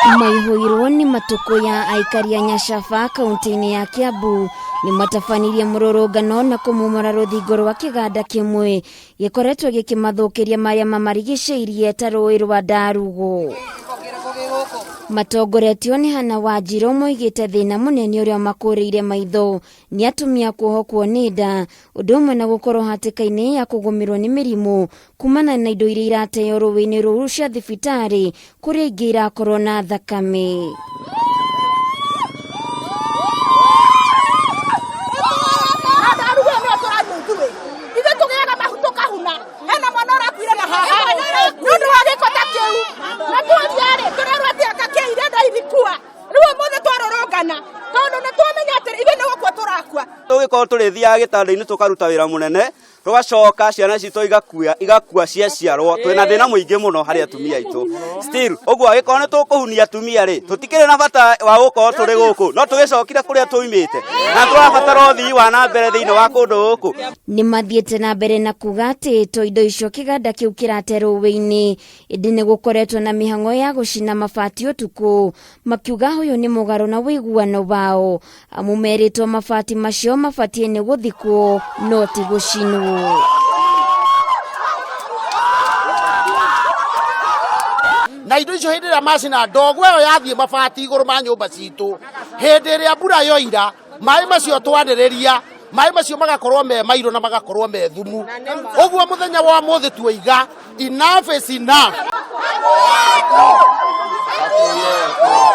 Mahuthiro ni matuko ya Aikari ya Nyacaba kaunti-ini ya Kiambu ni matahaga mururungano na kumomora ruthingo rwa Kiganda kimwe gikoretwo gikimathukiria maria mamarigicĩirie ta rũĩ rwa Ndarugo. Matongoretio ni hana Wanjiru muigite thina munene uria makũrĩire maitho ni atumia kuohokwo ni nda ũndũ ũmwe na gũkorwo hatika-ini ya kũgũmĩrwo ni mĩrimũ kumana na indo iria irateo rũĩ-ini rũu cia thibitari kũrĩa ingĩ irakorwo na thakame. Tũgĩkorwo tũrĩthiaga gĩtanda-inĩ tũkaruta wĩra mũnene tũgacoka ciana citũ igakua ciaciarwo twĩna thĩna mũingĩ mũno harĩ atumia aitũ. Still ũguo agĩkorwo nĩ tũkũhunia atumia rĩ tũtikĩrĩ na bata wa gũkorwo tũrĩ gũkũ no tũgĩcokire kũrĩa tũimĩte na tũrabatara ũthii wa na mbere thĩinĩ wa kũndũ gũkũ. Nĩ mathiĩte na mbere na kuga atĩ to indo icio kĩganda kĩu kĩrate rũĩ-inĩ ĩndĩ nĩ gũkoretwo na mĩhang'o ya gũcina mabati ũtukũ makiuga ũyũ nĩ mũgarũ na wĩiguano wao amu merĩtwo mabati macio mabatie nĩ gũthikwo no ti gũcinwo. Na indo icio hĩndĩ ĩrĩa macina ndogo ĩyo yathiĩ mabati igũrũ ma nyũmba citũ hĩndĩ ĩrĩa mbura yoira maĩ macio twanĩrĩria maĩ macio magakorwo me mairũ na magakorwo me thumu. Ũguo mũthenya wa mũthĩ tuiga enough is enough.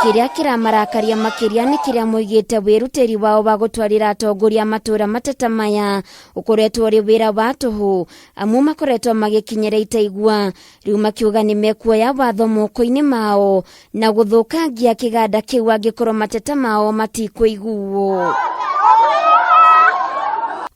Kiria kiramarakaria makiria ni kiria muigite wiruteri wao wa gutwarira atongoria matura mateta maya ukoretwo uri wira wa tuhu amu makoretwo magikinyira itaigua riu makiuga ni mekuoya watho moko-ini mao na guthukangia kiganda kiu angikorwo mateta mao matikuiguo.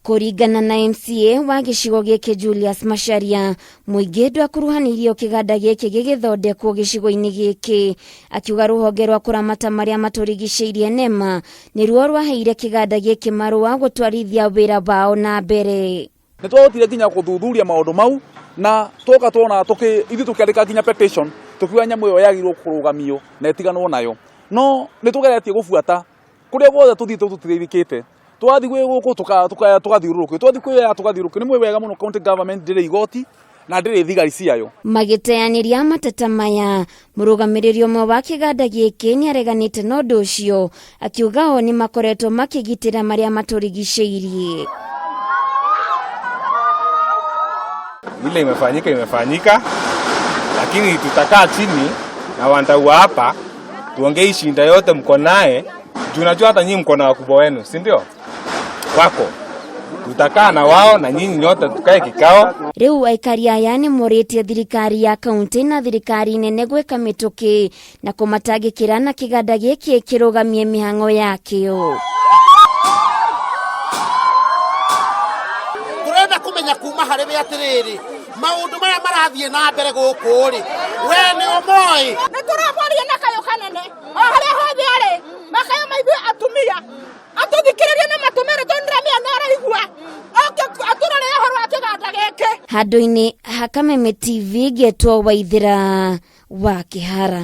Kũringana na MCA wa gicigo gĩkĩ Julius Macharia mũingĩ ndwakuruhanirio kiganda gĩkĩ gĩgĩthondekwo gicigo-ini gĩkĩ akiuga rũhonge rwa kũramata marĩa matũrigicĩirie NEMA nĩruo rwaheire kiganda gĩkĩ marũa gũtwarithia wĩra wao na mbere. Nĩ twahotire nginya gũthuthuria maũndũ mau na twoka twona ithuĩ tũkĩandĩka nginya petition tũkiuga nyamũ ĩyo yagĩrĩirwo kũrũgamio na ĩtiganwo nayo no nĩ tũgeretie gũbuata kũrĩa guothe tũthiĩte tũtiririkĩte twathi gwĩ gũkũ tugathiũrũrũka twathi kwĩya tugathiũrũka nĩ wega mũno county government ndĩrĩ igoti na ndĩrĩ thigari ciayo. Magĩteanĩria mateta maya mũrũgamĩrĩri ũmwe wa kiganda gĩkĩ nĩ areganĩte na ũndũ ũcio akiuga o nĩ makoretwo makĩgitĩra marĩa matũrigicĩirie. Ile imefanyika lakini tutakaa chini na wandau hapa tuongee shinda yote mko naye juu najua hata nyinyi mko na wakubwa wenu si ndio wako tutakaa na wao na nyinyi nyote tukae kikao. Riu Aikari aya nĩ morĩtie thirikari ya kaunti na thirikari nene gwĩka mĩtũkĩ na kũmatangĩkĩra na kiganda gĩkĩ kĩrũgamie mĩhang'o yakĩo. Turenda kumenya kuma harĩ we atĩrĩrĩ maũndũ marĩa marathiĩ na mbere gũkũ rĩ we nĩ ũmoĩ nĩ tũraboria na kayo kanene o harĩa hothe arĩ makayo maithuĩ atumia atũthikĩrĩrie na matũmĩre tũnĩramia na araigua atũrorere ũhoro wa kĩganda gĩkĩ. Handũ-inĩ ha Kameme TV Getwo Waithĩra wa Kĩhara.